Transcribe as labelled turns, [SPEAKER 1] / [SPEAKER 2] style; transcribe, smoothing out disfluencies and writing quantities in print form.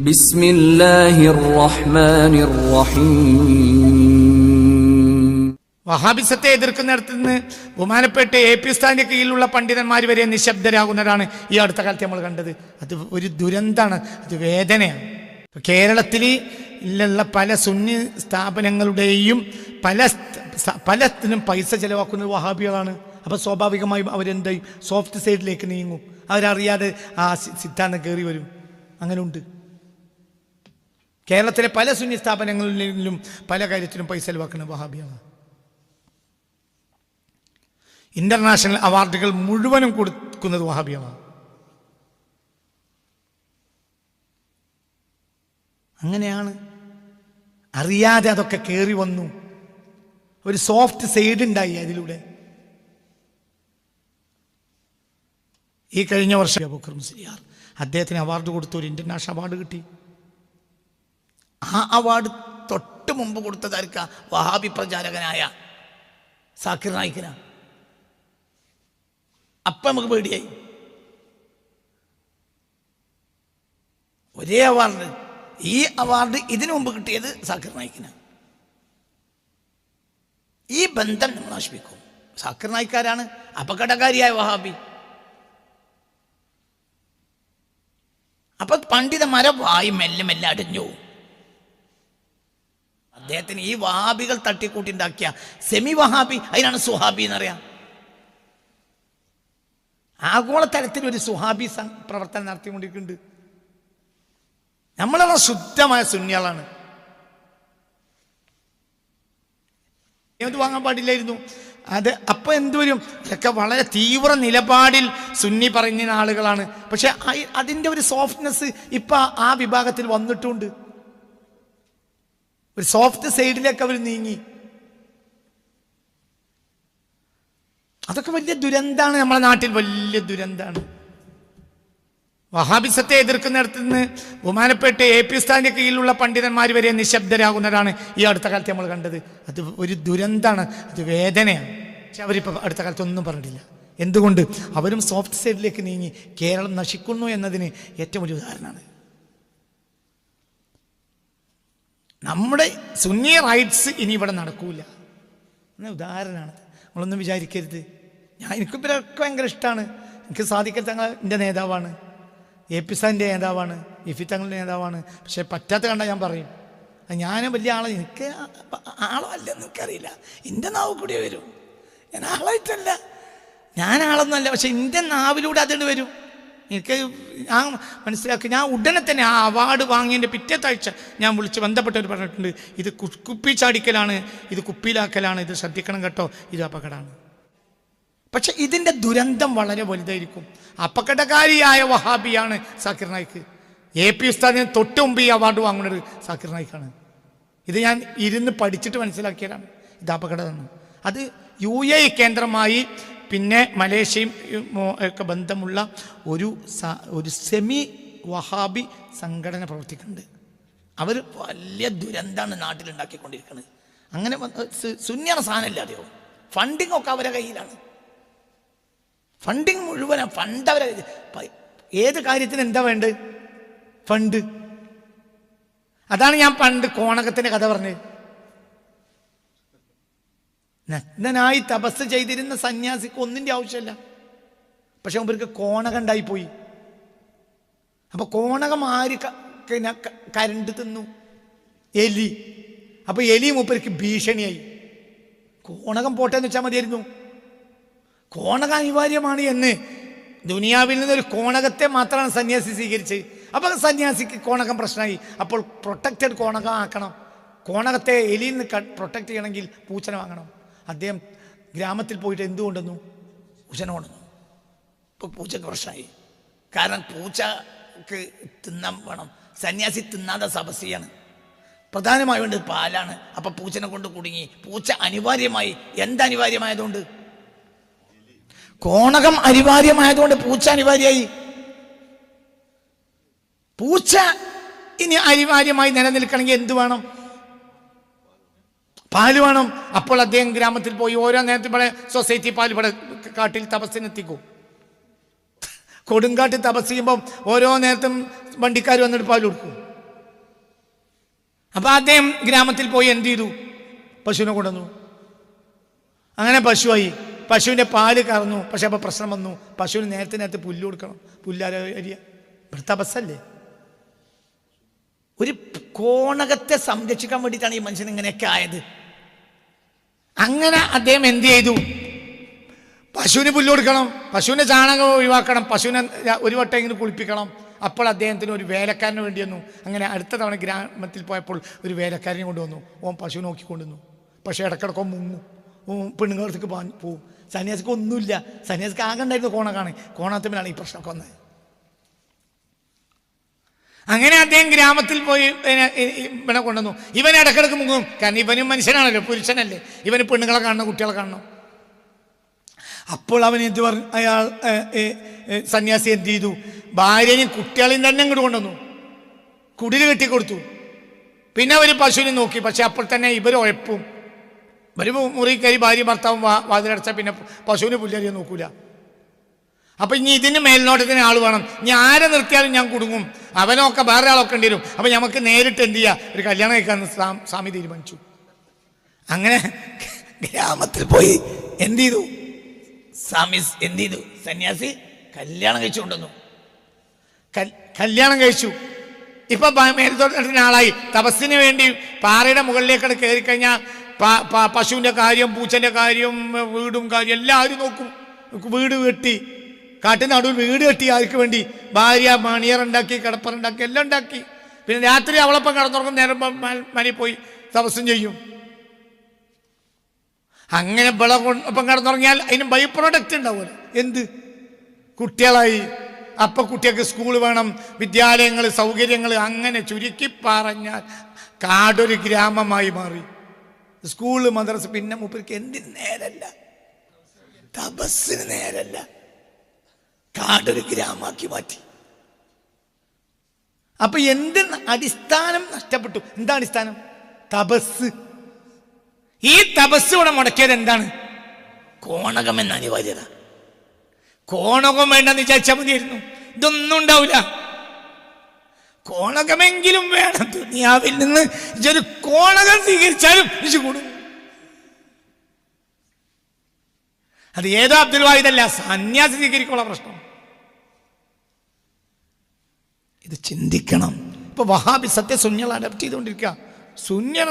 [SPEAKER 1] ബിസ്മില്ലാഹിർ റഹ്മാനിർ റഹീം.
[SPEAKER 2] വഹാബിസത്തെ എതിർക്കുന്നിടത്ത് നിന്ന് ബഹുമാനപ്പെട്ട AP ഉസ്താദിന്റെ കീഴിലുള്ള പണ്ഡിതന്മാർ വരെ നിശബ്ദരാകുന്നതാണ് ഈ അടുത്ത കാലത്ത് നമ്മൾ കണ്ടത്. അത് ഒരു ദുരന്തമാണ്, അത് വേദനയാണ്. കേരളത്തിൽ ഉള്ള പല സുന്നി സ്ഥാപനങ്ങളുടെയും പലത്തിനും പൈസ ചെലവാക്കുന്നത് വഹാബികളാണ്. അപ്പോൾ സ്വാഭാവികമായും അവരെന്തായും സോഫ്റ്റ് സൈഡിലേക്ക് നീങ്ങും. അവരറിയാതെ ആ സിദ്ധാന്തം കയറി വരും. അങ്ങനെ ഉണ്ട്. കേരളത്തിലെ പല സുന്നി സ്ഥാപനങ്ങളിലും പല കാര്യത്തിലും പൈസ ചെലവാക്കുന്ന വഹാബികളാണ്. ഇന്റർനാഷണൽ അവാർഡുകൾ മുഴുവനും കൊടുക്കുന്നത് വഹാബികളാണ്. അങ്ങനെയാണ്, അറിയാതെ അതൊക്കെ കയറി വന്നു. ഒരു സോഫ്റ്റ് സൈഡ് ഉണ്ടായി അതിലൂടെ. ഈ കഴിഞ്ഞ വർഷം അബൂബക്കർ മുസ്ലിയാർ അദ്ദേഹത്തിന് അവാർഡ് കൊടുത്തു, ഒരു ഇന്റർനാഷണൽ അവാർഡ് കിട്ടി. ആ അവാർഡ് തൊട്ട് മുമ്പ് കൊടുത്തതായിരിക്കാം വഹാബി പ്രചാരകനായ സാക്കിർ നായിക്കിനാ. അപ്പം നമുക്ക് പേടിയായി. ഒരേ അവാർഡ്, ഈ അവാർഡ് ഇതിനു മുമ്പ് കിട്ടിയത് സാക്കിർ നായിക്കിനാണ്. ഈ ബന്ധം നമ്മൾ നശിപ്പിക്കും. സാക്കിർ നായിക്കാരാണ് അപകടകാരിയായ വഹാബി. അപ്പൊ പണ്ഡിതന്മാരെ വായി മെല്ലെ മെല്ലെ അടഞ്ഞു. അദ്ദേഹത്തിന് ഈ വഹാബികൾ തട്ടിക്കൂട്ടിണ്ടാക്കിയ സെമി വഹാബി, അതിനാണ് സുഹാബി എന്നറിയാം. ആഗോളതലത്തിൽ ഒരു സുഹാബി പ്രവർത്തനം നടത്തിക്കൊണ്ടിരിക്കുന്നുണ്ട്. നമ്മളെല്ലാം ശുദ്ധമായ സുന്നികളാണ്. ഇത് വാങ്ങാൻ പാടില്ലായിരുന്നു. അത് അപ്പം എന്തുവരും, ഇതൊക്കെ വളരെ തീവ്ര നിലപാടിൽ സുന്നി പറയുന്ന ആളുകളാണ്. പക്ഷെ അതിൻ്റെ ഒരു സോഫ്റ്റ്നെസ് ഇപ്പം ആ വിഭാഗത്തിൽ വന്നിട്ടുണ്ട്. ഒരു സോഫ്റ്റ് സൈഡിലേക്ക് അവർ നീങ്ങി. അതൊക്കെ വലിയ ദുരന്താണ്. നമ്മുടെ നാട്ടിൽ വലിയ ദുരന്താണ്. വഹാബിസത്തെ എതിർക്കുന്നിടത്ത് നിന്ന് ബഹുമാനപ്പെട്ട AP ഉസ്താദിന്റെ കീഴിലുള്ള പണ്ഡിതന്മാർ വരെ നിശബ്ദരാകുന്നതാണ് ഈ അടുത്ത കാലത്ത് നമ്മൾ കണ്ടത്. അത് ഒരു ദുരന്താണ്, അത് വേദനയാണ്. പക്ഷെ അവരിപ്പോൾ അടുത്ത കാലത്ത് ഒന്നും പറഞ്ഞിട്ടില്ല. എന്തുകൊണ്ട്? അവരും സോഫ്റ്റ് സൈഡിലേക്ക് നീങ്ങി. കേരളം നശിക്കുന്നു എന്നതിന് ഏറ്റവും വലിയ ഉദാഹരണമാണ്. നമ്മുടെ സുന്നി റൈറ്റ്സ് ഇനി ഇവിടെ നടക്കൂല എന്ന ഉദാഹരണമാണ്. നമ്മളൊന്നും വിചാരിക്കരുത്. എനിക്ക് ഇവരൊക്കെ ഭയങ്കര ഇഷ്ടമാണ്. എനിക്ക് സാദിഖ് തങ്ങൾ എൻ്റെ നേതാവാണ്, AP ഉസ്താദിൻ്റെ നേതാവാണ്, ഇഫി തങ്ങളുടെ നേതാവാണ്. പക്ഷെ പറ്റാത്ത കണ്ടാൽ ഞാൻ പറയും, ഞാൻ വലിയ ആളെ, എനിക്ക് ആളോ അല്ലെന്ന് എനിക്കറിയില്ല. എൻ്റെ നാവ് കൂടി വരും. ഞാൻ ആളായിട്ടല്ല, ഞാൻ ആളൊന്നുമല്ല. പക്ഷെ എൻ്റെ നാവിലൂടെ അതുകൊണ്ട് വരും. എനിക്ക് ഞാൻ മനസ്സിലാക്കി. ഞാൻ ഉടനെ തന്നെ ആ അവാർഡ് വാങ്ങിയതിൻ്റെ പിറ്റേത്തെ ആഴ്ച ഞാൻ വിളിച്ച് ബന്ധപ്പെട്ടവർ പറഞ്ഞിട്ടുണ്ട്, ഇത് കുപ്പി ചാടിക്കലാണ്, ഇത് കുപ്പിയിലാക്കലാണ്, ഇത് ശ്രദ്ധിക്കണം കേട്ടോ, ഇത് അപകടമാണ്. പക്ഷെ ഇതിൻ്റെ ദുരന്തം വളരെ വലുതായിരിക്കും. അപകടകാരിയായ വഹാബിയാണ് സാക്കിർ നായിക്ക്. AP ഉസ്താദിന് തൊട്ട് മുമ്പ് ഈ അവാർഡ് വാങ്ങുന്നത് സാക്കിർ നായിക്കാണ്. ഇത് ഞാൻ ഇരുന്ന് പഠിച്ചിട്ട് മനസ്സിലാക്കിയതാണ്. ഇത് അപകടമാണ്. അത് UAE കേന്ദ്രമായി പിന്നെ മലേഷ്യയും ഒക്കെ ബന്ധമുള്ള ഒരു സെമി വഹാബി സംഘടന പ്രവർത്തിക്കുന്നുണ്ട്. അവർ വലിയ ദുരന്തമാണ് നാട്ടിലുണ്ടാക്കിക്കൊണ്ടിരിക്കുന്നത്. അങ്ങനെ സുന്നിയാണ് സാധനമില്ലാതെയോ. ഫണ്ടിങ് ഒക്കെ അവരുടെ കയ്യിലാണ്. ഫണ്ടിങ് മുഴുവനാണ്. ഫണ്ട് അവരെ ഏത് കാര്യത്തിന് എന്താ വേണ്ടത്? ഫണ്ട്. അതാണ് ഞാൻ പണ്ട് കോണകത്തിൻ്റെ കഥ പറഞ്ഞത്. നഗ്നനായി തപസ് ചെയ്തിരുന്ന സന്യാസിക്ക് ഒന്നിൻ്റെ ആവശ്യമില്ല. പക്ഷെ അവർക്ക് കോണകം ഉണ്ടായിപ്പോയി. അപ്പൊ കോണകം ആര് കരണ്ട് തിന്നു? എലി. അപ്പൊ എലി മൂപ്പർക്ക് ഭീഷണിയായി. കോണകം പോട്ടെന്ന് വെച്ചാൽ മതിയായിരുന്നു. കോണകം അനിവാര്യമാണ് എന്ന് ദുനിയാവിൽ നിന്നൊരു കോണകത്തെ മാത്രമാണ് സന്യാസി സ്വീകരിച്ചത്. അപ്പോൾ സന്യാസിക്ക് കോണകം പ്രശ്നമായി. അപ്പോൾ പ്രൊട്ടക്റ്റഡ് കോണകം ആക്കണം. കോണകത്തെ എലിയിൽ നിന്ന് പ്രൊട്ടക്റ്റ് ചെയ്യണമെങ്കിൽ പൂച്ചനെ വാങ്ങണം. അദ്ദേഹം ഗ്രാമത്തിൽ പോയിട്ട് എന്തുകൊണ്ടെന്നു? പൂച്ചനെ കൊണ്ടുവന്നു. ഇപ്പോൾ പൂച്ചക്ക് പ്രശ്നമായി. കാരണം പൂച്ചക്ക് തിന്നാൻ വേണം. സന്യാസി തിന്നാതെ തപസ്യാണ്. പ്രധാനമായി വേണ്ടത് പാലാണ്. അപ്പം പൂച്ചനെ കൊണ്ട് കുടുങ്ങി. പൂച്ച അനിവാര്യമായി. എന്തനിവാര്യമായതുകൊണ്ട്? കോണകം അനിവാര്യമായതുകൊണ്ട് പൂച്ച അനിവാര്യമായി. പൂച്ച ഇനി അനിവാര്യമായി നിലനിൽക്കണമെങ്കിൽ എന്ത് വേണം? പാല് വേണം. അപ്പോൾ അദ്ദേഹം ഗ്രാമത്തിൽ പോയി ഓരോ നേരത്തും ഇവിടെ സൊസൈറ്റി പാൽ ഇവിടെ കാട്ടിൽ തപസ്സിനെത്തിക്കും. കൊടുങ്കാട്ടിൽ തപസ് ചെയ്യുമ്പം ഓരോ നേരത്തും വണ്ടിക്കാർ വന്നിട്ട് പാൽ കൊടുക്കും. അപ്പൊ അദ്ദേഹം ഗ്രാമത്തിൽ പോയി എന്ത് ചെയ്തു? പശുവിനെ കൊണ്ടുവന്നു. അങ്ങനെ പശുവായി. പശുവിന്റെ പാല് കറന്നു. പക്ഷെ അപ്പൊ പ്രശ്നം വന്നു. പശുവിന് നേരത്തെ പുല്ല് കൊടുക്കണം. പുല്ലാര അരിയ ഇവിടുത്തെ ബസ്സല്ലേ. ഒരു കോണകത്തെ സംരക്ഷിക്കാൻ വേണ്ടിയിട്ടാണ് ഈ മനുഷ്യൻ ഇങ്ങനെയൊക്കെ ആയത്. അങ്ങനെ അദ്ദേഹം എന്ത് ചെയ്തു? പശുവിന് പുല്ല് കൊടുക്കണം, പശുവിന്റെ ചാണകം ഒഴിവാക്കണം, പശുവിനെ ഒരു വട്ടം ഇങ്ങനെ കുളിപ്പിക്കണം. അപ്പോൾ അദ്ദേഹത്തിന് ഒരു വേലക്കാരന് വേണ്ടി വന്നു. അങ്ങനെ അടുത്ത തവണ ഗ്രാമത്തിൽ പോയപ്പോൾ ഒരു വേലക്കാരനെ കൊണ്ടുവന്നു. ഓൻ പശു നോക്കിക്കൊണ്ടുവന്നു. പക്ഷേ ഇടക്കിടക്കോ മുങ്ങും, പെണ്ണുങ്ങളടുത്തേക്ക് പോവും. സന്യാസിക്ക് ഒന്നുമില്ല. സന്യാസിക്ക് ആകണ്ടായിരുന്നു കോണകാണ്. കോണാത്തമ്മനാണ് ഈ പ്രശ്നമൊക്കെ വന്നത്. അങ്ങനെ അദ്ദേഹം ഗ്രാമത്തിൽ പോയി ഇവനെ കൊണ്ടുവന്നു. ഇവൻ ഇടക്കിടക്ക് മുങ്ങും. കാരണം ഇവനും മനുഷ്യനാണല്ലോ, പുരുഷനല്ലേ. ഇവന് പെണ്ണുങ്ങളെ കാണണം, കുട്ടികളെ കാണണം. അപ്പോൾ അവൻ എന്ത് പറഞ്ഞു? അയാൾ സന്യാസി എന്ത് ചെയ്തു? ഭാര്യയും കുട്ടികളെയും തന്നെ ഇങ്ങോട്ട് കൊണ്ടുവന്നു, കുടിൽ കെട്ടിക്കൊടുത്തു. പിന്നെ അവർ പശുവിനെ നോക്കി. പക്ഷെ അപ്പോൾ തന്നെ ഇവർ ഉഴപ്പും. ഇവർ മുറി കയറി ഭാര്യ ഭർത്താവും വാതിലടച്ചാൽ പിന്നെ പശുവിന് പുല്ലരിയെ നോക്കൂല. അപ്പൊ ഇനി ഇതിന് മേൽനോട്ടത്തിന് ആൾ വേണം. ഇനി ആരെ നിർത്തിയാലും ഞാൻ കുടുങ്ങും. അവനൊക്കെ വേറെ ആളൊക്കെ ഉണ്ട് വരും. അപ്പൊ നമുക്ക് നേരിട്ട് എന്ത് ചെയ്യാ? ഒരു കല്യാണം കഴിക്കാന്ന് സ്വാമി തീരുമാനിച്ചു. അങ്ങനെ ഗ്രാമത്തിൽ പോയി എന്ത് ചെയ്തു? സ്വാമി എന്ത് ചെയ്തു? സന്യാസി കല്യാണം കഴിച്ചു കൊണ്ടുവന്നു. കല്യാണം കഴിച്ചു. ഇപ്പൊ മേൽനോട്ടത്തിന് ആളായി. തപസ്സിന് വേണ്ടി പാറയുടെ മുകളിലേക്കാണ് കയറി കഴിഞ്ഞാൽ പശുവിന്റെ കാര്യം, പൂച്ചന്റെ കാര്യം, വീടും കാര്യം എല്ലാവരും നോക്കും. വീട് കെട്ടി, കാട്ടിന് നടുവിൽ വീട് കെട്ടി. ആർക്ക് വേണ്ടി? ഭാര്യ മണിയറുണ്ടാക്കി, കിടപ്പറുണ്ടാക്കി, എല്ലാം ഉണ്ടാക്കി. പിന്നെ രാത്രി അവളൊപ്പം കിടന്നുറങ്ങും. നേരം മനി പോയി തപസ്സും ചെയ്യും. അങ്ങനെ ഒപ്പം കിടന്നുറങ്ങിയാൽ അതിന് ബൈ പ്രോഡക്റ്റ് ഉണ്ടാവുമല്ലോ. എന്ത്? കുട്ടികളായി. അപ്പൊ കുട്ടികൾക്ക് സ്കൂൾ വേണം, വിദ്യാലയങ്ങൾ, സൗകര്യങ്ങൾ. അങ്ങനെ ചുരുക്കി പറഞ്ഞാൽ കാടൊരു ഗ്രാമമായി മാറി. സ്കൂള്, മദ്രസ. പിന്നെ മൂപ്പർക്ക് എന്തിന് നേരല്ല? തപസ്സിന് നേരല്ല. കാടൊരു ഗ്രാമാക്കി മാറ്റി. അപ്പൊ എന്ത് അടിസ്ഥാനം നഷ്ടപ്പെട്ടു? എന്താ അടിസ്ഥാനം? തപസ്. ഈ തപസ് ഇവിടെ മുടക്കിയത് എന്താണ്? കോണകം എന്ന അനിവാര്യത. കോണകം വേണ്ടെന്ന് വിചാരിച്ചാൽ മതിയായിരുന്നു. ഇതൊന്നും ഉണ്ടാവില്ല. കോണകമെങ്കിലും വേണം. ദുനിയാവിൽ നിന്ന് ഇതൊരു കോണകം സ്വീകരിച്ചാലും ഇത് കൂടും. അത് ഏതോ അബ്ദുൽ വാഹിദല്ല, സന്യാസി സ്വീകരിക്കുള്ള പ്രശ്നം. ഇത് ചിന്തിക്കണം. ഇപ്പൊ വഹാബി സത്യശൂന്യങ്ങൾ അഡപ്റ്റ് ചെയ്തുകൊണ്ടിരിക്കുക. ശൂന്യന